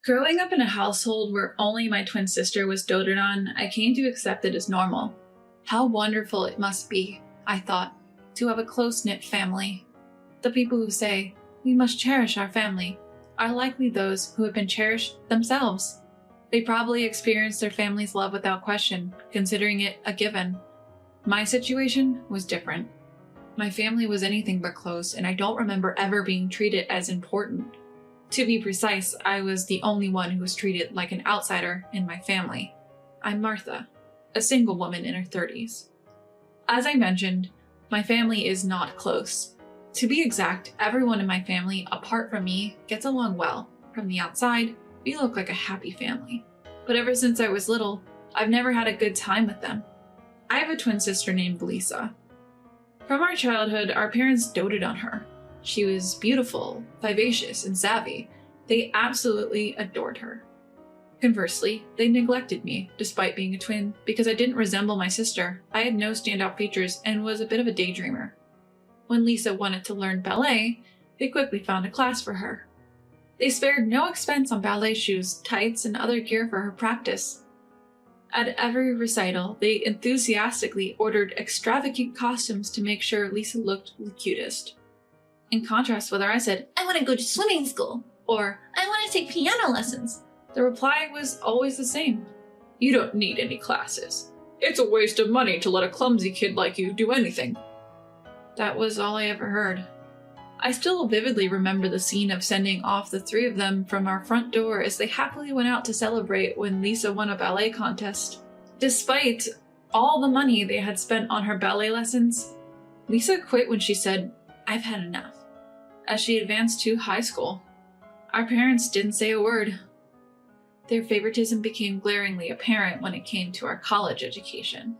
Growing up in a household where only my twin sister was doted on, I came to accept it as normal. How wonderful it must be, I thought, to have a close-knit family. The people who say, "We must cherish our family," are likely those who have been cherished themselves. They probably experienced their family's love without question, considering it a given. My situation was different. My family was anything but close, and I don't remember ever being treated as important. To be precise, I was the only one who was treated like an outsider in my family. I'm Martha, a single woman in her 30s. As I mentioned, my family is not close. To be exact, everyone in my family, apart from me, gets along well. From the outside, we look like a happy family. But ever since I was little, I've never had a good time with them. I have a twin sister named Lisa. From our childhood, our parents doted on her. She was beautiful, vivacious, and savvy. They absolutely adored her. Conversely, they neglected me, despite being a twin, because I didn't resemble my sister. I had no standout features and was a bit of a daydreamer. When Lisa wanted to learn ballet, they quickly found a class for her. They spared no expense on ballet shoes, tights, and other gear for her practice. At every recital, they enthusiastically ordered extravagant costumes to make sure Lisa looked the cutest. In contrast, whether I said, "I want to go to swimming school," or "I want to take piano lessons," the reply was always the same. "You don't need any classes. It's a waste of money to let a clumsy kid like you do anything." That was all I ever heard. I still vividly remember the scene of sending off the three of them from our front door as they happily went out to celebrate when Lisa won a ballet contest. Despite all the money they had spent on her ballet lessons, Lisa quit when she said, "I've had enough," as she advanced to high school. Our parents didn't say a word. Their favoritism became glaringly apparent when it came to our college education.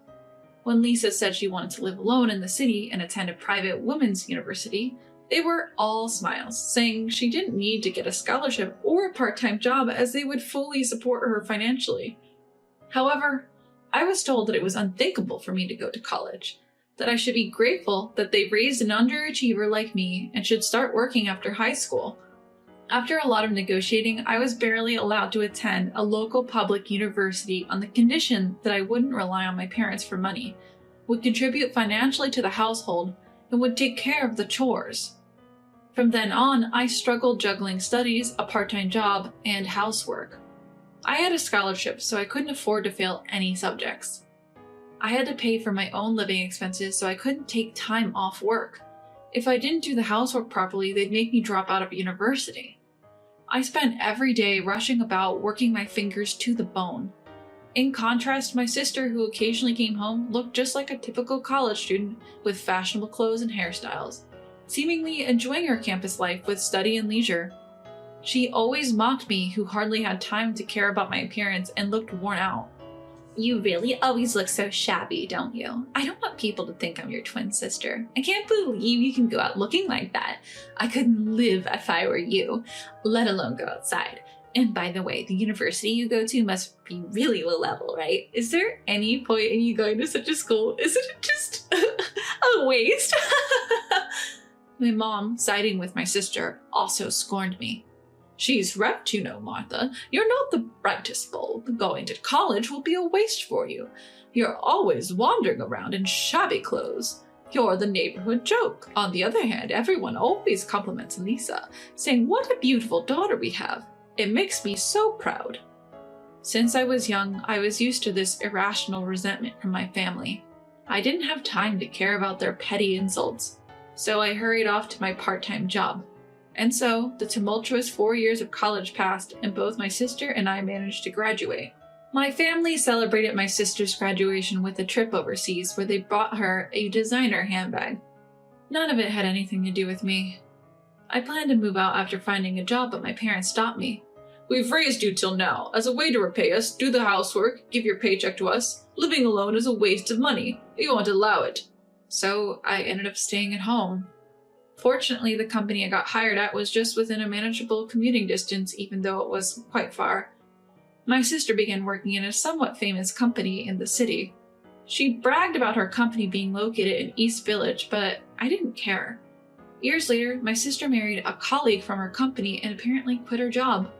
When Lisa said she wanted to live alone in the city and attend a private women's university, they were all smiles, saying she didn't need to get a scholarship or a part-time job as they would fully support her financially. However, I was told that it was unthinkable for me to go to college, that I should be grateful that they raised an underachiever like me and should start working after high school. After a lot of negotiating, I was barely allowed to attend a local public university on the condition that I wouldn't rely on my parents for money, would contribute financially to the household, and would take care of the chores. From then on, I struggled juggling studies, a part-time job, and housework. I had a scholarship, so I couldn't afford to fail any subjects. I had to pay for my own living expenses, so I couldn't take time off work. If I didn't do the housework properly, they'd make me drop out of university. I spent every day rushing about, working my fingers to the bone. In contrast, my sister, who occasionally came home, looked just like a typical college student with fashionable clothes and hairstyles, seemingly enjoying her campus life with study and leisure. She always mocked me, who hardly had time to care about my appearance and looked worn out. "You really always look so shabby, don't you? I don't want people to think I'm your twin sister. I can't believe you can go out looking like that. I couldn't live if I were you, let alone go outside. And by the way, the university you go to must be really low level, right? Is there any point in you going to such a school? Isn't it just a waste?" My mom, siding with my sister, also scorned me. "She's right, you know, Martha. You're not the brightest bulb. Going to college will be a waste for you. You're always wandering around in shabby clothes. You're the neighborhood joke. On the other hand, everyone always compliments Lisa, saying what a beautiful daughter we have. It makes me so proud." Since I was young, I was used to this irrational resentment from my family. I didn't have time to care about their petty insults, so I hurried off to my part-time job. And so, the tumultuous 4 years of college passed, and both my sister and I managed to graduate. My family celebrated my sister's graduation with a trip overseas where they bought her a designer handbag. None of it had anything to do with me. I planned to move out after finding a job, but my parents stopped me. "We've raised you till now. As a way to repay us, do the housework, give your paycheck to us. Living alone is a waste of money. We won't allow it." So I ended up staying at home. Fortunately, the company I got hired at was just within a manageable commuting distance, even though it was quite far. My sister began working in a somewhat famous company in the city. She bragged about her company being located in East Village, but I didn't care. Years later, my sister married a colleague from her company and apparently quit her job.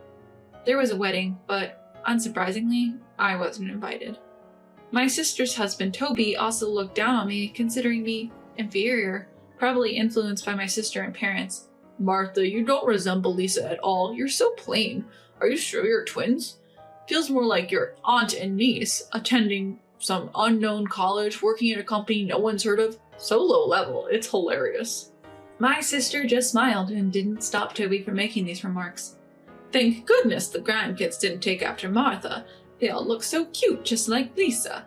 There was a wedding, but unsurprisingly, I wasn't invited. My sister's husband, Toby, also looked down on me, considering me inferior, probably influenced by my sister and parents. Martha, you don't resemble Lisa at all. You're so plain. Are you sure you're twins? Feels more like your aunt and niece, attending some unknown college, working at a company no one's heard of. So low level, it's hilarious. My sister just smiled and didn't stop Toby from making these remarks. Thank goodness the grandkids didn't take after Martha. They all look so cute, just like Lisa.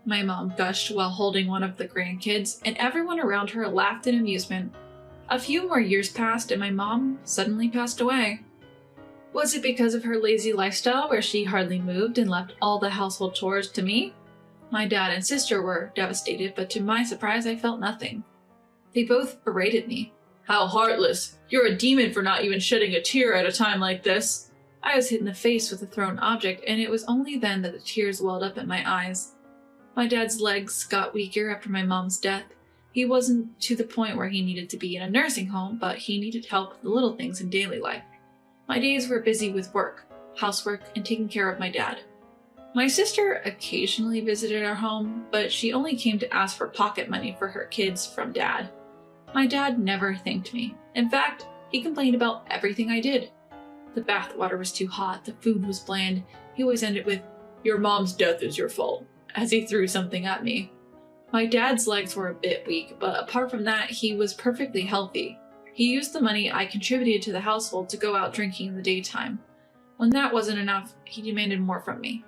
My mom gushed while holding one of the grandkids, and everyone around her laughed in amusement. A few more years passed, and my mom suddenly passed away. Was it because of her lazy lifestyle where she hardly moved and left all the household chores to me? My dad and sister were devastated, but to my surprise, I felt nothing. They both berated me. How heartless! You're a demon for not even shedding a tear at a time like this. I was hit in the face with a thrown object, and it was only then that the tears welled up in my eyes. My dad's legs got weaker after my mom's death. He wasn't to the point where he needed to be in a nursing home, but he needed help with the little things in daily life. My days were busy with work, housework, and taking care of my dad. My sister occasionally visited our home, but she only came to ask for pocket money for her kids from Dad. My dad never thanked me. In fact, he complained about everything I did. The bath water was too hot, the food was bland. He always ended with, "Your mom's death is your fault," as he threw something at me. My dad's legs were a bit weak, but apart from that, he was perfectly healthy. He used the money I contributed to the household to go out drinking in the daytime. When that wasn't enough, he demanded more from me.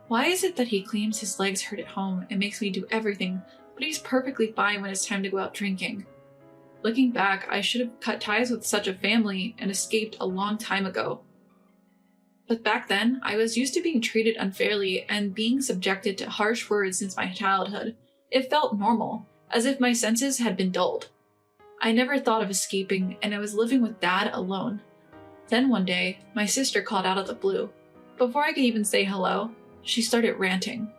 Why is it that he claims his legs hurt at home and makes me do everything, but he's perfectly fine when it's time to go out drinking? Looking back, I should have cut ties with such a family and escaped a long time ago. But back then, I was used to being treated unfairly and being subjected to harsh words since my childhood. It felt normal, as if my senses had been dulled. I never thought of escaping, and I was living with Dad alone. Then one day, my sister called out of the blue. Before I could even say hello, she started ranting.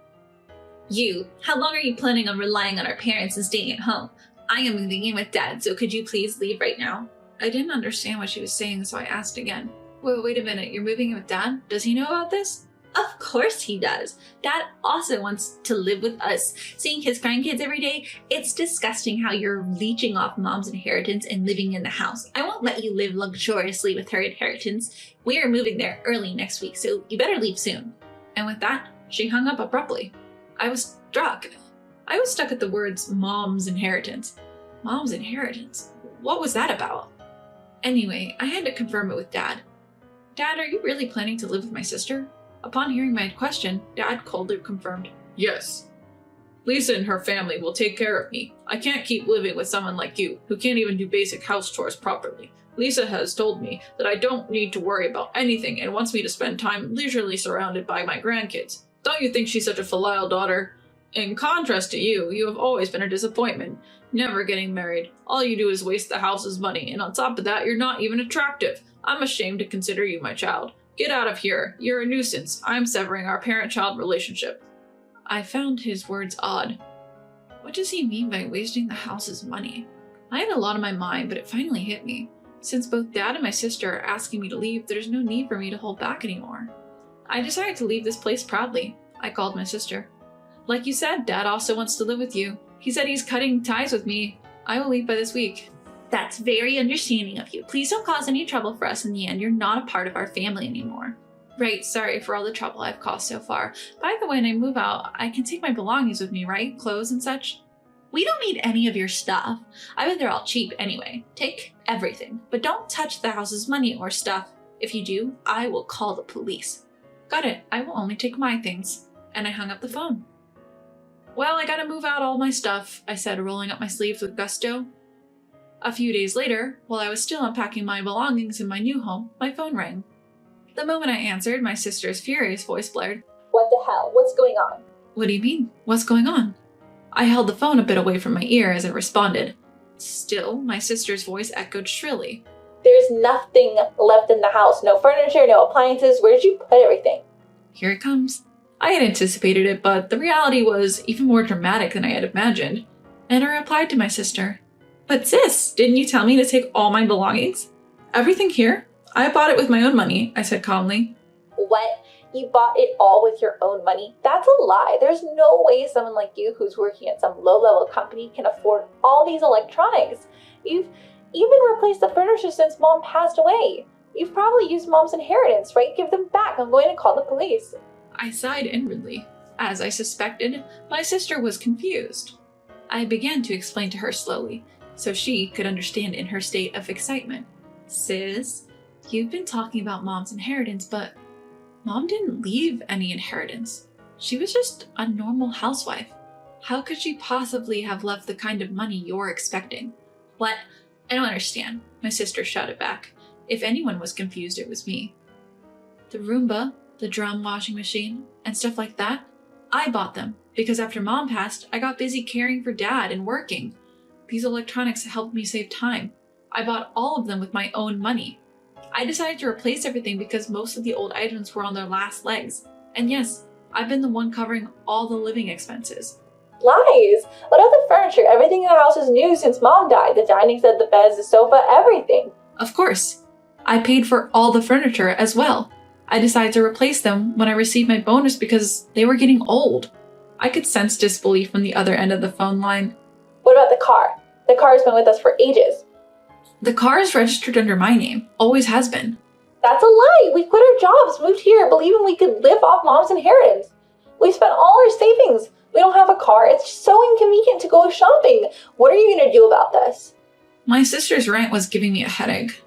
How long are you planning on relying on our parents and staying at home? I am moving in with Dad, so could you please leave right now? I didn't understand what she was saying, so I asked again. Wait a minute, you're moving in with Dad? Does he know about this? Of course he does. Dad also wants to live with us. Seeing his grandkids every day, it's disgusting how you're leeching off Mom's inheritance and living in the house. I won't let you live luxuriously with her inheritance. We are moving there early next week, so you better leave soon. And with that, she hung up abruptly. I was struck. I was stuck at the words Mom's inheritance. Mom's inheritance? What was that about? Anyway, I had to confirm it with Dad. Dad, are you really planning to live with my sister? Upon hearing my question, Dad coldly confirmed, "Yes. Lisa and her family will take care of me. I can't keep living with someone like you, who can't even do basic house chores properly. Lisa has told me that I don't need to worry about anything and wants me to spend time leisurely surrounded by my grandkids. Don't you think she's such a filial daughter? In contrast to you, you have always been a disappointment, never getting married. All you do is waste the house's money, and on top of that, you're not even attractive. I'm ashamed to consider you my child. Get out of here. You're a nuisance. I'm severing our parent-child relationship." I found his words odd. What does he mean by wasting the house's money? I had a lot on my mind, but it finally hit me. Since both Dad and my sister are asking me to leave, there's no need for me to hold back anymore. I decided to leave this place proudly. I called my sister. "Like you said, Dad also wants to live with you. He said he's cutting ties with me. I will leave by this week." That's very understanding of you. Please don't cause any trouble for us in the end. You're not a part of our family anymore. Right, sorry for all the trouble I've caused so far. By the way, when I move out, I can take my belongings with me, right? Clothes and such? We don't need any of your stuff. I bet they're all cheap anyway. Take everything, but don't touch the house's money or stuff. If you do, I will call the police. Got it. I will only take my things. And I hung up the phone. Well, I gotta move out all my stuff, I said, rolling up my sleeves with gusto. A few days later, while I was still unpacking my belongings in my new home, my phone rang. The moment I answered, my sister's furious voice blared. What the hell? What's going on? What do you mean? What's going on? I held the phone a bit away from my ear as I responded. Still, my sister's voice echoed shrilly. There's nothing left in the house. No furniture, no appliances. Where did you put everything? Here it comes. I had anticipated it, but the reality was even more dramatic than I had imagined. And I replied to my sister. But sis, didn't you tell me to take all my belongings? Everything here? I bought it with my own money, I said calmly. What? You bought it all with your own money? That's a lie. There's no way someone like you who's working at some low-level company can afford all these electronics. You've even replaced the furniture since Mom passed away. You've probably used Mom's inheritance, right? Give them back. I'm going to call the police. I sighed inwardly. As I suspected, my sister was confused. I began to explain to her slowly, so she could understand in her state of excitement. Sis, you've been talking about Mom's inheritance, but Mom didn't leave any inheritance. She was just a normal housewife. How could she possibly have left the kind of money you're expecting? What? I don't understand, my sister shouted back. If anyone was confused, it was me. The Roomba, the drum washing machine, and stuff like that, I bought them because after Mom passed, I got busy caring for Dad and working. These electronics helped me save time. I bought all of them with my own money. I decided to replace everything because most of the old items were on their last legs. And yes, I've been the one covering all the living expenses. Lies! What about the furniture? Everything in the house is new since Mom died. The dining set, the beds, the sofa, everything. Of course. I paid for all the furniture as well. I decided to replace them when I received my bonus because they were getting old. I could sense disbelief from the other end of the phone line. What about the car? The car has been with us for ages. The car is registered under my name. Always has been. That's a lie! We quit our jobs, moved here, believing we could live off Mom's inheritance. We spent all our savings. We don't have a car. It's so inconvenient to go shopping. What are you going to do about this? My sister's rant was giving me a headache.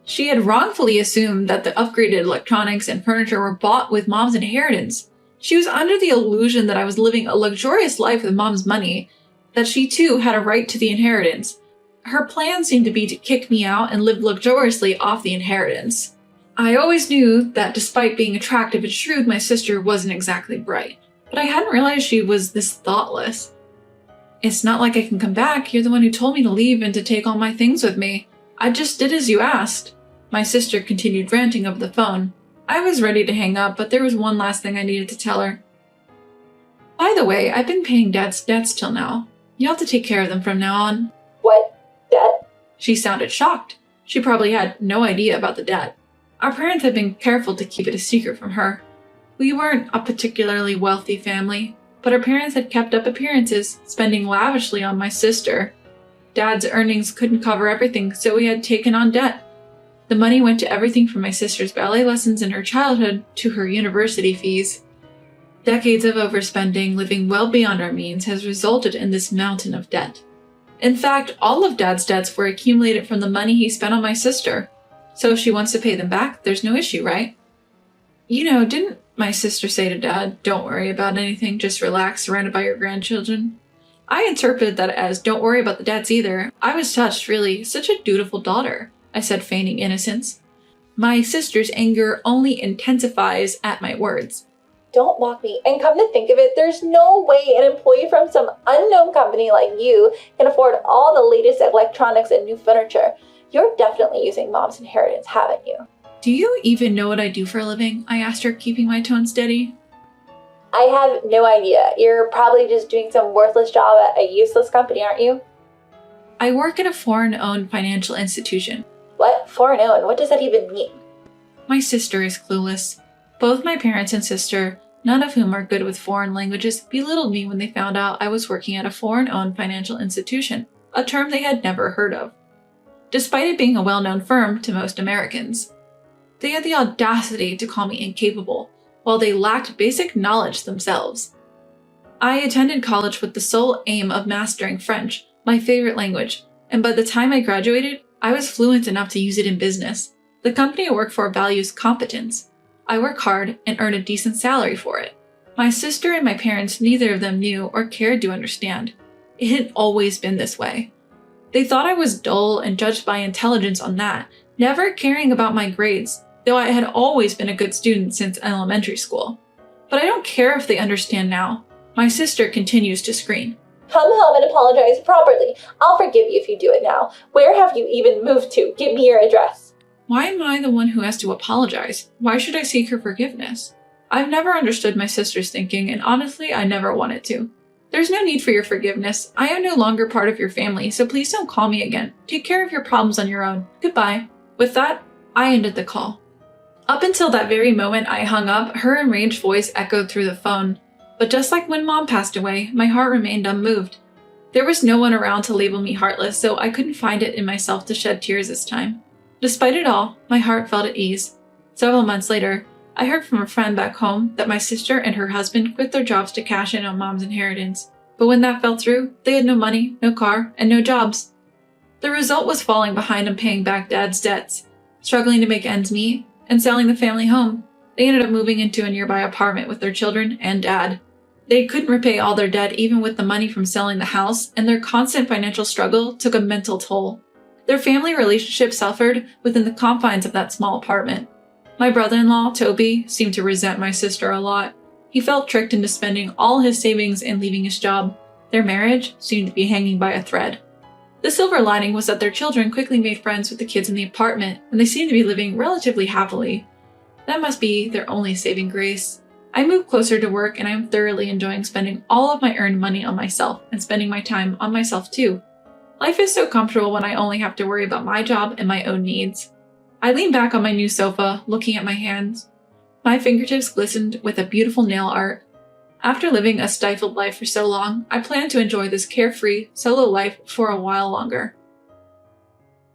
She had wrongfully assumed that the upgraded electronics and furniture were bought with Mom's inheritance. She was under the illusion that I was living a luxurious life with Mom's money, that she too had a right to the inheritance. Her plan seemed to be to kick me out and live luxuriously off the inheritance. I always knew that despite being attractive and shrewd, my sister wasn't exactly bright. But I hadn't realized she was this thoughtless. It's not like I can come back. You're the one who told me to leave and to take all my things with me. I just did as you asked. My sister continued ranting over the phone. I was ready to hang up, but there was one last thing I needed to tell her. By the way, I've been paying Dad's debts till now. You'll have to take care of them from now on. What? Debt? She sounded shocked. She probably had no idea about the debt. Our parents had been careful to keep it a secret from her. We weren't a particularly wealthy family, but our parents had kept up appearances, spending lavishly on my sister. Dad's earnings couldn't cover everything, so we had taken on debt. The money went to everything from my sister's ballet lessons in her childhood to her university fees. Decades of overspending, living well beyond our means, has resulted in this mountain of debt. In fact, all of Dad's debts were accumulated from the money he spent on my sister. So if she wants to pay them back, there's no issue, right? You know, didn't my sister say to Dad, "Don't worry about anything, just relax, surrounded by your grandchildren"? I interpreted that as, "Don't worry about the debts either." I was touched, really. Such a dutiful daughter, I said, feigning innocence. My sister's anger only intensifies at my words. Don't mock me. And come to think of it, there's no way an employee from some unknown company like you can afford all the latest electronics and new furniture. You're definitely using Mom's inheritance, haven't you? Do you even know what I do for a living? I asked her, keeping my tone steady. I have no idea. You're probably just doing some worthless job at a useless company, aren't you? I work at a foreign-owned financial institution. What? Foreign-owned? What does that even mean? My sister is clueless. Both my parents and sister, none of whom are good with foreign languages, belittled me when they found out I was working at a foreign-owned financial institution, a term they had never heard of. Despite it being a well-known firm to most Americans, they had the audacity to call me incapable, while they lacked basic knowledge themselves. I attended college with the sole aim of mastering French, my favorite language, and by the time I graduated, I was fluent enough to use it in business. The company I work for values competence. I work hard and earn a decent salary for it. My sister and my parents, neither of them knew or cared to understand. It had always been this way. They thought I was dull and judged by intelligence on that, never caring about my grades, though I had always been a good student since elementary school. But I don't care if they understand now. My sister continues to scream. Come home and apologize properly. I'll forgive you if you do it now. Where have you even moved to? Give me your address. Why am I the one who has to apologize? Why should I seek her forgiveness? I've never understood my sister's thinking, and honestly, I never wanted to. There's no need for your forgiveness. I am no longer part of your family, so please don't call me again. Take care of your problems on your own. Goodbye. With that, I ended the call. Up until that very moment I hung up, her enraged voice echoed through the phone. But just like when Mom passed away, my heart remained unmoved. There was no one around to label me heartless, so I couldn't find it in myself to shed tears this time. Despite it all, my heart felt at ease. Several months later, I heard from a friend back home that my sister and her husband quit their jobs to cash in on Mom's inheritance. But when that fell through, they had no money, no car, and no jobs. The result was falling behind on paying back Dad's debts, struggling to make ends meet, and selling the family home. They ended up moving into a nearby apartment with their children and Dad. They couldn't repay all their debt even with the money from selling the house, and their constant financial struggle took a mental toll. Their family relationship suffered within the confines of that small apartment. My brother-in-law, Toby, seemed to resent my sister a lot. He felt tricked into spending all his savings and leaving his job. Their marriage seemed to be hanging by a thread. The silver lining was that their children quickly made friends with the kids in the apartment, and they seemed to be living relatively happily. That must be their only saving grace. I moved closer to work, and I am thoroughly enjoying spending all of my earned money on myself and spending my time on myself too. Life is so comfortable when I only have to worry about my job and my own needs. I leaned back on my new sofa, looking at my hands. My fingertips glistened with a beautiful nail art. After living a stifled life for so long, I plan to enjoy this carefree, solo life for a while longer.